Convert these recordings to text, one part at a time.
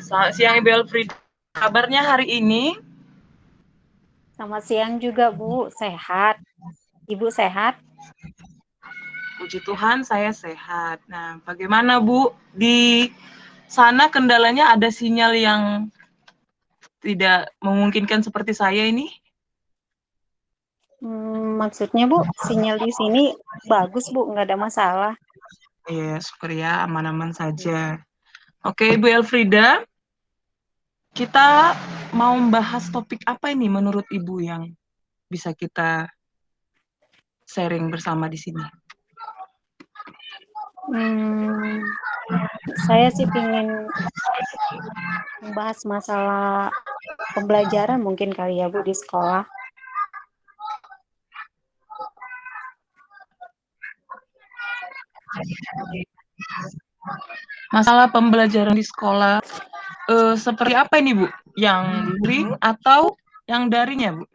Selamat siang Ibu Elfrida. Kabarnya hari ini? Selamat siang juga, Bu. Sehat. Ibu sehat? Puji Tuhan saya sehat. Nah, bagaimana Bu? Di sana kendalanya ada sinyal yang tidak memungkinkan seperti saya ini? Maksudnya, Bu, sinyal di sini bagus, Bu. Nggak ada masalah. Iya, syukur ya, aman-aman saja. Oke, Ibu Elfrida, kita mau membahas topik apa ini menurut Ibu yang bisa kita sharing bersama di sini? Hmm, saya sih ingin membahas masalah pembelajaran mungkin kali ya, Bu, di sekolah. Masalah pembelajaran di sekolah, seperti apa ini Bu? Yang luring atau yang daring ya Bu?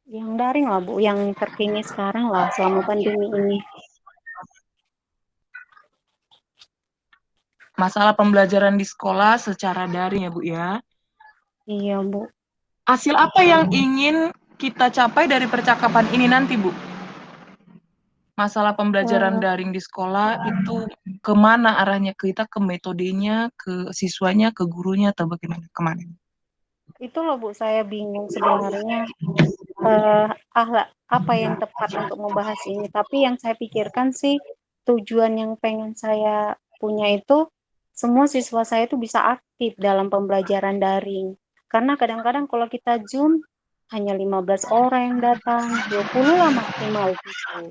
Yang daring lah, Bu. Yang terkini sekarang lah selama pandemi ini. Masalah pembelajaran di sekolah secara daring ya Bu ya. Iya, Bu. Hasil apa yang ingin kita capai dari percakapan ini nanti Bu? Masalah pembelajaran Eh, daring di sekolah itu kemana arahnya? Kita ke metodenya, ke siswanya, ke gurunya, atau bagaimana? Kemana? itu loh, Bu. Saya bingung sebenarnya apa yang tepat untuk membahas ini. Tapi yang saya pikirkan sih tujuan yang pengen saya punya itu semua siswa saya itu bisa aktif dalam pembelajaran daring. Karena kadang-kadang kalau kita Zoom hanya 15 orang yang datang, 20 lah maksimal gitu.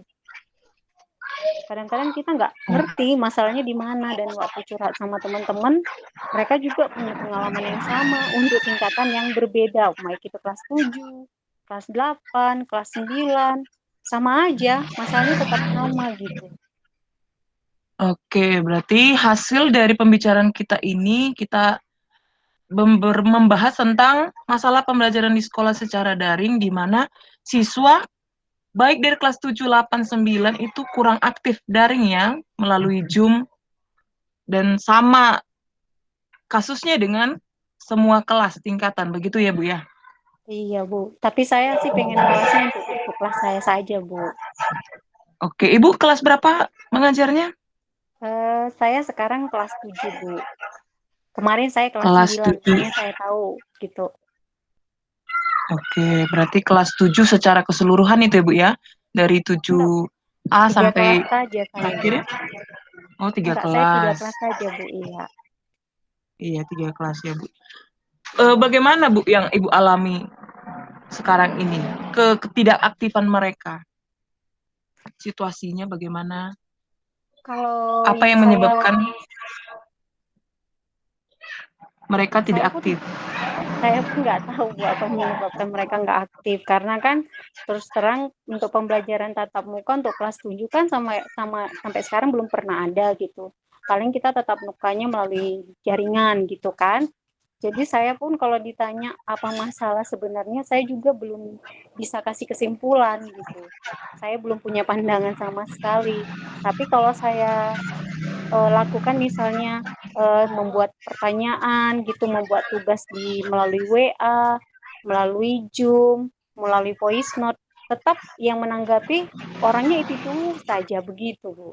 Kadang-kadang kita nggak ngerti masalahnya di mana dan waktu curhat sama teman-teman, mereka juga punya pengalaman yang sama untuk tingkatan yang berbeda, baik itu kelas 7, kelas 8, kelas 9, sama aja, masalahnya tetap sama gitu. Oke, berarti hasil dari pembicaraan kita ini kita membahas tentang masalah pembelajaran di sekolah secara daring di mana siswa baik dari kelas 7, 8, 9 itu kurang aktif daringnya melalui Zoom dan sama kasusnya dengan semua kelas tingkatan, begitu ya Bu ya? Iya, Bu. Tapi saya sih pengen bahasnya untuk kelas saya saja, Bu. Oke, Ibu kelas berapa mengajarnya? Saya sekarang kelas 7, Bu. Kemarin saya kelas Kelas 9, 7. soalnya saya tahu gitu. Oke, berarti kelas 7 secara keseluruhan itu ya Bu ya? Dari Enggak, 7A 3 kelas sampai saja saya, Bu. akhirnya? Oh, 3 Enggak, saya 3 kelas. kelas saja, Bu. Iya. Iya, 3 kelas ya Bu. Bagaimana Bu yang Ibu alami sekarang ini? Ketidakaktifan mereka. Situasinya bagaimana? Kalau Apa yang yang menyebabkan mereka tidak saya pun aktif? saya pun nggak tahu Bu apa yang menyebabkan mereka nggak aktif karena kan terus terang untuk pembelajaran tatap muka untuk kelas 7 kan sampai sekarang belum pernah ada gitu. Paling kita tatap mukanya melalui jaringan gitu kan. Jadi saya pun kalau ditanya apa masalah sebenarnya saya juga belum bisa kasih kesimpulan gitu. Saya belum punya pandangan sama sekali. Tapi kalau saya lakukan misalnya membuat pertanyaan gitu, membuat tugas melalui WA, melalui Zoom, melalui voice note, tetap yang menanggapi orangnya itu saja begitu, Bu.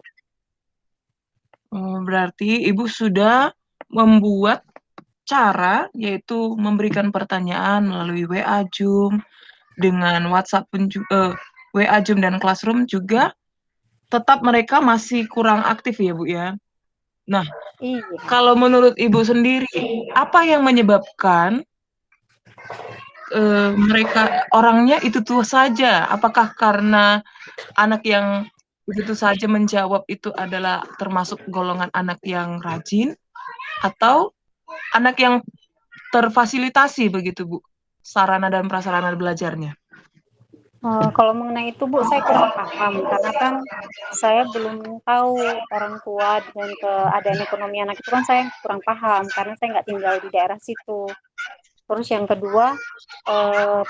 Berarti Ibu sudah membuat cara, yaitu memberikan pertanyaan melalui WA, Zoom, dengan WhatsApp pun WA, Zoom, dan Classroom juga tetap mereka masih kurang aktif ya Bu ya. Nah, Iya. kalau menurut Ibu sendiri, apa yang menyebabkan mereka orangnya itu tuh saja? Apakah karena anak yang begitu saja menjawab itu adalah termasuk golongan anak yang rajin atau anak yang terfasilitasi begitu Bu, sarana dan prasarana belajarnya? Kalau mengenai itu, Bu, saya kurang paham karena kan saya belum tahu orang tua dan keadaan ekonomi anak itu kan saya kurang paham karena saya nggak tinggal di daerah situ. Terus yang kedua,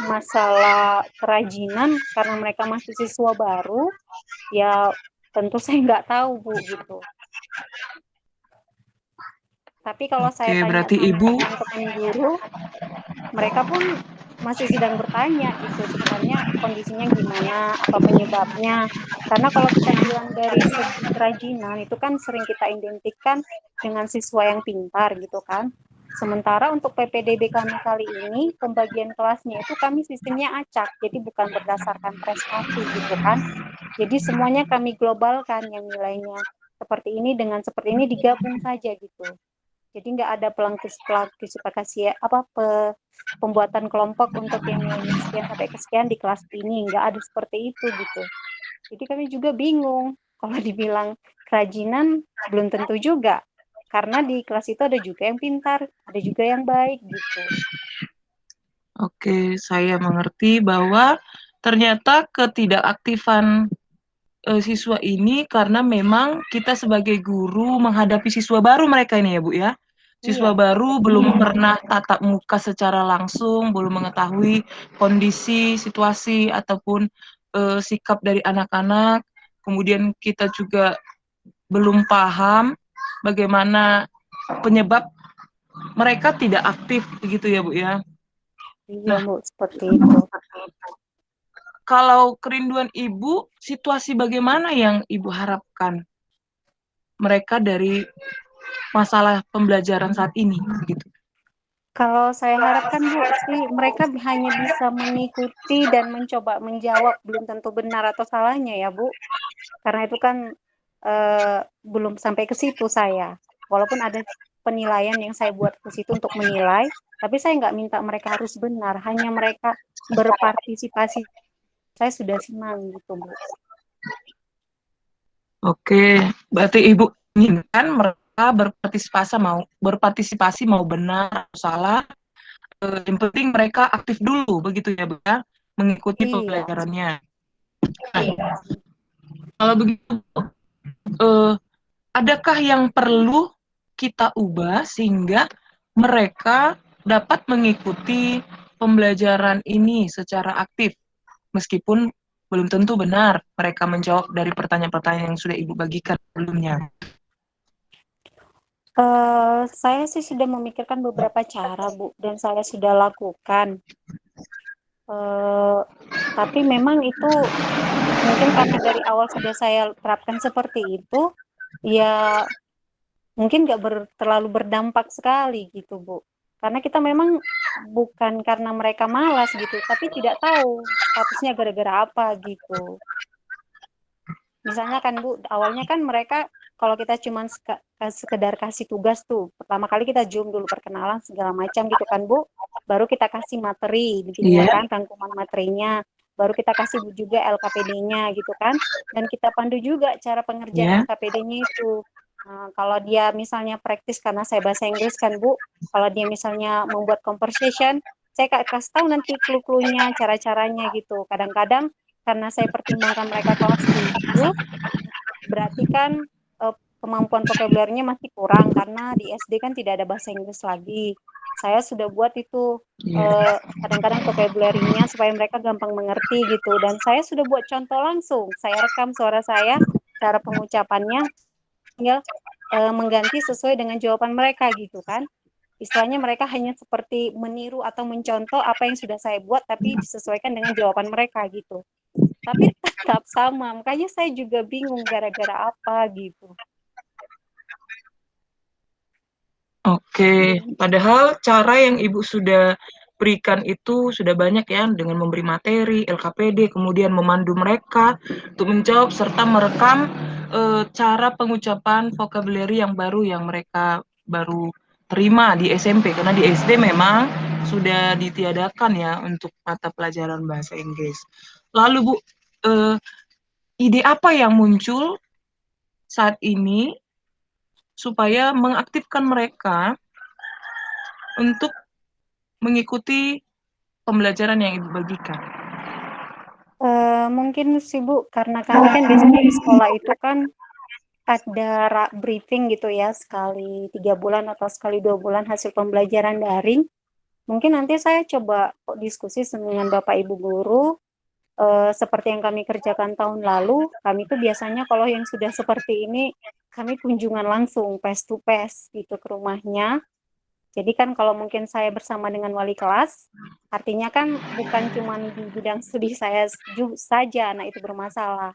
masalah kerajinan karena mereka masih siswa baru, ya tentu saya nggak tahu, Bu, gitu. Tapi kalau Oke, saya tanya berarti sama Ibu, teman-teman guru, mereka pun masih sedang bertanya gitu, sebenarnya kondisinya gimana, apa penyebabnya. Karena kalau kita bilang dari segi kerajinan, itu kan sering kita identikkan dengan siswa yang pintar gitu kan. Sementara untuk PPDB kami kali ini, pembagian kelasnya itu kami sistemnya acak, jadi bukan berdasarkan prestasi gitu kan. Jadi semuanya kami globalkan yang nilainya seperti ini dengan seperti ini digabung saja gitu. Jadi nggak ada pelangkis pembuatan kelompok untuk yang nilainya sekian sampai ke sekian di kelas ini, nggak ada seperti itu gitu. Jadi kami juga bingung kalau dibilang kerajinan belum tentu juga, karena di kelas itu ada juga yang pintar, ada juga yang baik gitu. oke, saya mengerti bahwa ternyata ketidakaktifan siswa ini karena memang kita sebagai guru menghadapi siswa baru mereka ini ya Bu ya. Siswa Iya, baru belum pernah tatap muka secara langsung, belum mengetahui kondisi, situasi ataupun sikap dari anak-anak. Kemudian kita juga belum paham bagaimana penyebab mereka tidak aktif begitu ya Bu ya. iya Nah, Bu, seperti itu. kalau kerinduan Ibu, situasi bagaimana yang Ibu harapkan mereka dari masalah pembelajaran saat ini gitu. Kalau saya harapkan Bu sih mereka hanya bisa mengikuti dan mencoba menjawab, belum tentu benar atau salahnya ya Bu. Karena itu kan belum sampai ke situ saya. Walaupun ada penilaian yang saya buat ke situ untuk menilai, tapi saya nggak minta mereka harus benar, hanya mereka berpartisipasi. Saya sudah senang gitu Bu. Oke, berarti Ibu inginkan mereka berpartisipasi mau benar atau salah, yang penting mereka aktif dulu begitu ya Bu ya, mengikuti Iya, pembelajarannya. Nah, kalau begitu eh, adakah yang perlu kita ubah sehingga mereka dapat mengikuti pembelajaran ini secara aktif meskipun belum tentu benar mereka menjawab dari pertanyaan-pertanyaan yang sudah Ibu bagikan sebelumnya. saya sih sudah memikirkan beberapa cara Bu, dan saya sudah lakukan. Eh, tapi memang itu mungkin karena dari awal sudah saya terapkan seperti itu, ya mungkin nggak terlalu berdampak sekali gitu Bu. Karena kita memang bukan karena mereka malas gitu, tapi tidak tahu statusnya gara-gara apa gitu. Misalnya kan Bu, awalnya kan mereka kalau kita cuma sekedar kasih tugas tuh, pertama kali kita zoom dulu perkenalan segala macam gitu kan Bu, baru kita kasih materi, Iya, didengarkan rangkuman materinya, baru kita kasih juga LKPD-nya gitu kan, dan kita pandu juga cara pengerjaan ya, LKPD-nya itu. Nah, kalau dia misalnya praktis karena saya bahasa Inggris kan Bu, kalau dia misalnya membuat conversation, saya kasih tahu nanti clue-cluenya, cara-caranya gitu. Kadang-kadang karena saya pertimbangkan mereka kelas 7, berarti kan kemampuan vocabulary-nya masih kurang karena di SD kan tidak ada bahasa Inggris lagi. Saya sudah buat itu iya, kadang-kadang vocabulary-nya supaya mereka gampang mengerti gitu. Dan saya sudah buat contoh langsung. Saya rekam suara saya, cara pengucapannya, tinggal mengganti sesuai dengan jawaban mereka gitu kan. Istilahnya mereka hanya seperti meniru atau mencontoh apa yang sudah saya buat, tapi disesuaikan dengan jawaban mereka gitu. Tapi tetap sama, makanya saya juga bingung gara-gara apa gitu. oke. Padahal cara yang Ibu sudah berikan itu sudah banyak ya dengan memberi materi, LKPD, kemudian memandu mereka untuk menjawab serta merekam cara pengucapan vocabulary yang baru yang mereka baru terima di SMP karena di SD memang sudah ditiadakan ya untuk mata pelajaran bahasa Inggris. Lalu Bu, eh, ide apa yang muncul saat ini supaya mengaktifkan mereka untuk mengikuti pembelajaran yang Ibu bagikan? Mungkin sih Bu, karena kami kan biasanya di sekolah itu kan ada briefing gitu ya, sekali 3 bulan atau sekali 2 bulan hasil pembelajaran daring. Mungkin nanti saya coba diskusi dengan Bapak Ibu guru, seperti yang kami kerjakan tahun lalu, kami tuh biasanya kalau yang sudah seperti ini, kami kunjungan langsung face to face gitu ke rumahnya. Jadi kan kalau mungkin saya bersama dengan wali kelas, artinya kan bukan cuma di bidang studi saya saja anak itu bermasalah,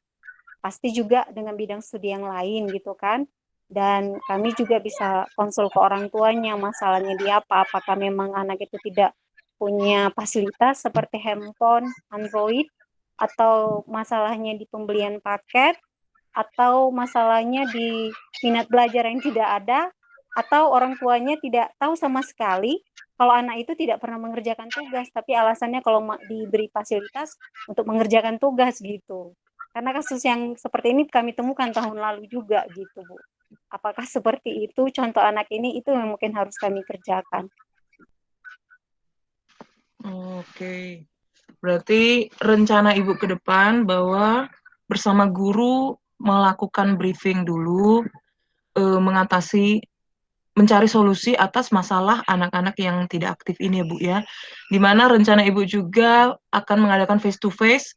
pasti juga dengan bidang studi yang lain gitu kan. Dan kami juga bisa konsul ke orang tuanya, masalahnya dia apa, apakah memang anak itu tidak punya fasilitas seperti handphone, Android, atau masalahnya di pembelian paket, atau masalahnya di minat belajar yang tidak ada, atau orang tuanya tidak tahu sama sekali kalau anak itu tidak pernah mengerjakan tugas, tapi alasannya kalau diberi fasilitas untuk mengerjakan tugas gitu. Karena kasus yang seperti ini kami temukan tahun lalu juga gitu, Bu. Apakah seperti itu contoh anak ini, itu yang mungkin harus kami kerjakan. Oke. Berarti rencana Ibu ke depan bahwa bersama guru melakukan briefing dulu, mengatasi, mencari solusi atas masalah anak-anak yang tidak aktif ini ya Bu ya. Di mana rencana Ibu juga akan mengadakan face to face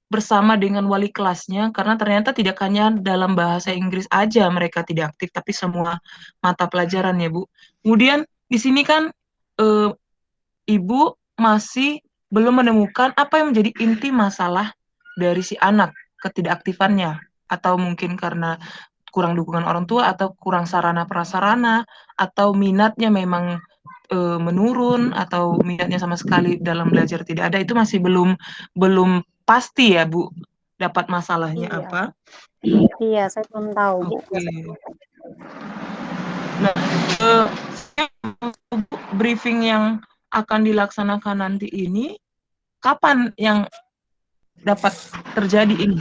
bersama dengan wali kelasnya, karena ternyata tidak hanya dalam bahasa Inggris aja mereka tidak aktif, tapi semua mata pelajaran ya Bu. Kemudian di sini kan eh, Ibu masih belum menemukan apa yang menjadi inti masalah dari si anak ketidakaktifannya, atau mungkin karena kurang dukungan orang tua, atau kurang sarana prasarana, atau minatnya memang menurun, atau minatnya sama sekali dalam belajar tidak ada. Itu masih belum belum pasti ya Bu, dapat masalahnya Iya, apa. iya, saya belum tahu, Bu. Oke. Nah, eh, briefing yang akan dilaksanakan nanti ini kapan yang dapat terjadi ini?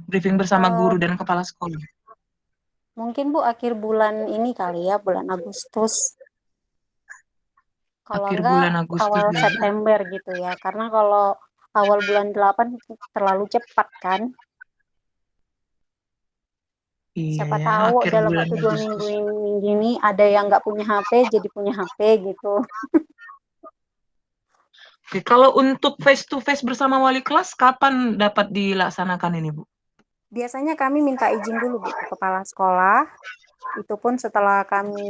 Briefing bersama Eh, guru dan kepala sekolah. Mungkin Bu akhir bulan ini kali ya, bulan Agustus. Kalau Akhir enggak bulan Agustus awal ya. September gitu ya. Karena kalau awal bulan 8 terlalu cepat kan. Iya Siapa ya, tahu akhir dalam bulan waktu 2 minggu Agustus. ini ada yang nggak punya HP jadi punya HP gitu. Oke, kalau untuk face to face bersama wali kelas, kapan dapat dilaksanakan ini, Bu? Biasanya kami minta izin dulu Bu ke kepala sekolah. Itu pun setelah kami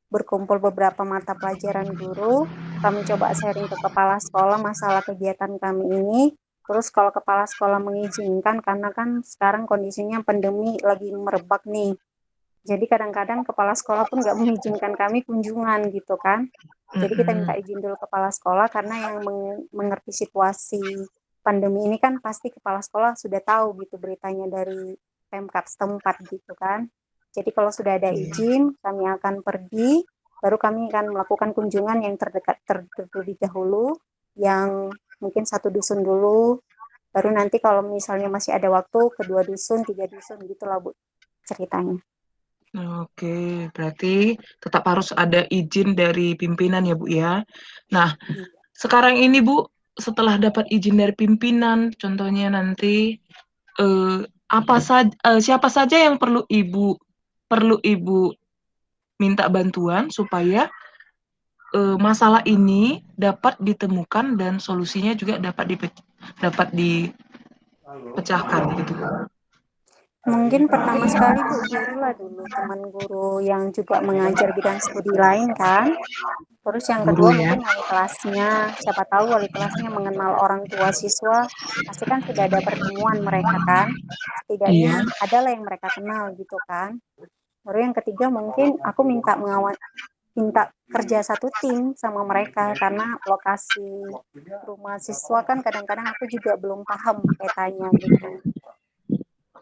berkumpul beberapa mata pelajaran guru, kami coba sharing ke kepala sekolah masalah kegiatan kami ini. Terus kalau kepala sekolah mengizinkan, karena kan sekarang kondisinya pandemi lagi merebak nih. Jadi kadang-kadang kepala sekolah pun nggak mengizinkan kami kunjungan gitu kan. Jadi kita minta Mm-mm. izin dulu kepala sekolah, karena yang mengerti situasi pandemi ini kan pasti kepala sekolah sudah tahu gitu beritanya dari Pemkab setempat gitu kan. Jadi kalau sudah ada Iya. izin, kami akan pergi, baru kami akan melakukan kunjungan yang terlebih dahulu, yang mungkin satu dusun dulu, baru nanti kalau misalnya masih ada waktu, kedua dusun, tiga dusun gitulah Bu ceritanya. Oke, berarti tetap harus ada izin dari pimpinan ya, Bu ya. Nah, Iya. sekarang ini Bu, setelah dapat izin dari pimpinan, contohnya nanti apa saja, siapa saja yang perlu Ibu minta bantuan supaya masalah ini dapat ditemukan dan solusinya juga dapat dipecahkan gitu. Mungkin pertama sekali Bu, guru lah dulu, teman guru yang juga mengajar bidang studi lain kan. Terus yang Guru kedua ya. mungkin wali kelasnya, siapa tahu wali kelasnya mengenal orang tua siswa, pasti kan sudah ada pertemuan mereka kan. Setidaknya Iya. adalah yang mereka kenal gitu kan. Baru yang ketiga mungkin aku minta kerja satu tim sama mereka, karena lokasi rumah siswa kan kadang-kadang aku juga belum paham petanya gitu.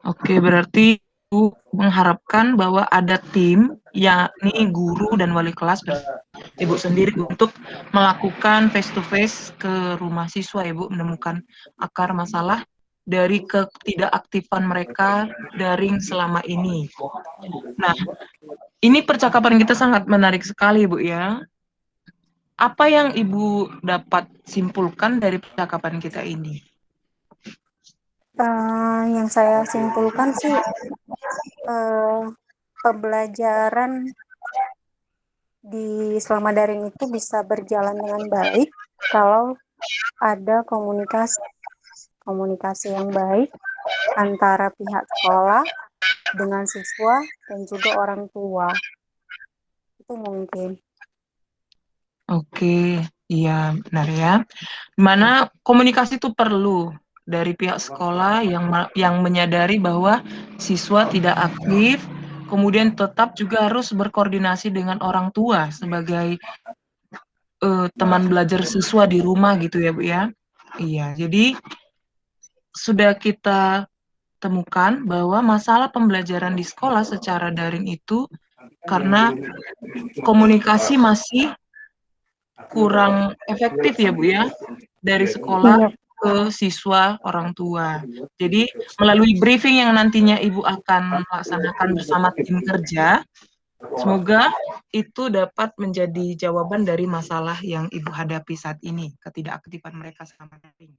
Oke, berarti Ibu mengharapkan bahwa ada tim, yakni guru dan wali kelas Ibu sendiri untuk melakukan face to face ke rumah siswa, Ibu menemukan akar masalah dari ketidakaktifan mereka daring selama ini. Nah, ini percakapan kita sangat menarik sekali, Bu ya. Apa yang Ibu dapat simpulkan dari percakapan kita ini? Yang saya simpulkan sih, eh, pembelajaran di selama daring itu bisa berjalan dengan baik kalau ada komunikasi. komunikasi yang baik antara pihak sekolah dengan siswa dan juga orang tua. Itu mungkin. Oke, iya benar ya. Mana komunikasi itu perlu dari pihak sekolah yang menyadari bahwa siswa tidak aktif, kemudian tetap juga harus berkoordinasi dengan orang tua sebagai teman belajar siswa di rumah gitu ya Bu ya. Iya, jadi sudah kita temukan bahwa masalah pembelajaran di sekolah secara daring itu karena komunikasi masih kurang efektif ya Bu ya, dari sekolah Iya, ke siswa, orang tua. Jadi melalui briefing yang nantinya Ibu akan laksanakan bersama tim kerja, semoga itu dapat menjadi jawaban dari masalah yang Ibu hadapi saat ini, ketidakaktifan mereka selama daring.